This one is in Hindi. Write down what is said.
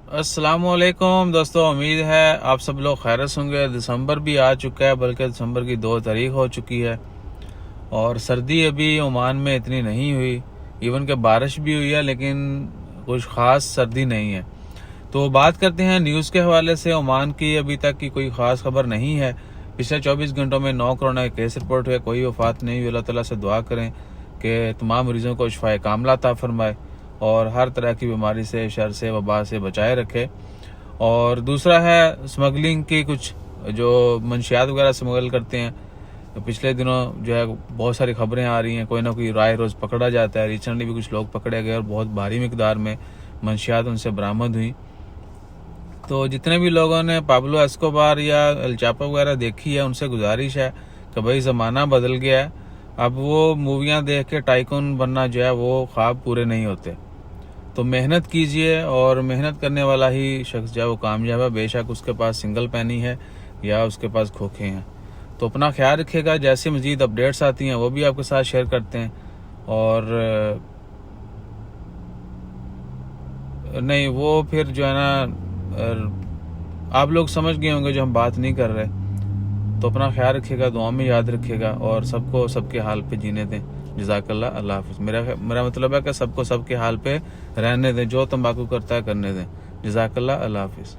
अस्सलामुअलैकुम दोस्तों, उम्मीद है आप सब लोग खैरत होंगे। दिसंबर भी आ चुका है, बल्कि दिसंबर की 2 तारीख हो चुकी है और सर्दी अभी ओमान में इतनी नहीं हुई। इवन के बारिश भी हुई है लेकिन कुछ ख़ास सर्दी नहीं है। तो बात करते हैं न्यूज़ के हवाले से। ओमान की अभी तक की कोई ख़ास खबर नहीं है। पिछले 24 घंटों में 9 कोरोना के केस रिपोर्ट हुए, कोई वफात नहीं हुई। अल्लाह ताला से दुआ करें कि तमाम मरीज़ों को शिफाए कामिला अता फरमाए और हर तरह की बीमारी से, शर से, वबा से बचाए रखे। और दूसरा है स्मगलिंग की, कुछ जो मंशियात वगैरह स्मगल करते हैं। तो पिछले दिनों जो है बहुत सारी खबरें आ रही हैं, कोई ना कोई राय रोज़ पकड़ा जाता है। रिसेंटली भी कुछ लोग पकड़े गए और बहुत भारी मिकदार में मंशियात उनसे बरामद हुई। तो जितने भी लोगों ने पाब्लो एस्कोबार या एल चापो वगैरह देखी है, उनसे गुजारिश है कि भाई ज़माना बदल गया है। अब वो मूवियाँ देख के टाइकून बनना जो है वो ख्वाब पूरे नहीं होते। तो मेहनत कीजिए और मेहनत करने वाला ही शख्स जो है वो कामयाब है, बेशक उसके पास सिंगल पैनी है या उसके पास खोखे हैं। तो अपना ख्याल रखिएगा। जैसे मज़ीद अपडेट्स आती हैं वो भी आपके साथ शेयर करते हैं। और नहीं, वो फिर जो है ना, आप लोग समझ गए होंगे जो हम बात नहीं कर रहे। तो अपना ख्याल रखिएगा, दुआ में याद रखिएगा और सबको सबके हाल पे जीने दें। जज़ाकल्लाह, अल्लाह हाफ़िज़। मेरा मतलब है कि सबको सबके हाल पे रहने दें, जो तंबाकू करता है करने दें। जज़ाकल्लाह, अल्लाह हाफ़िज़।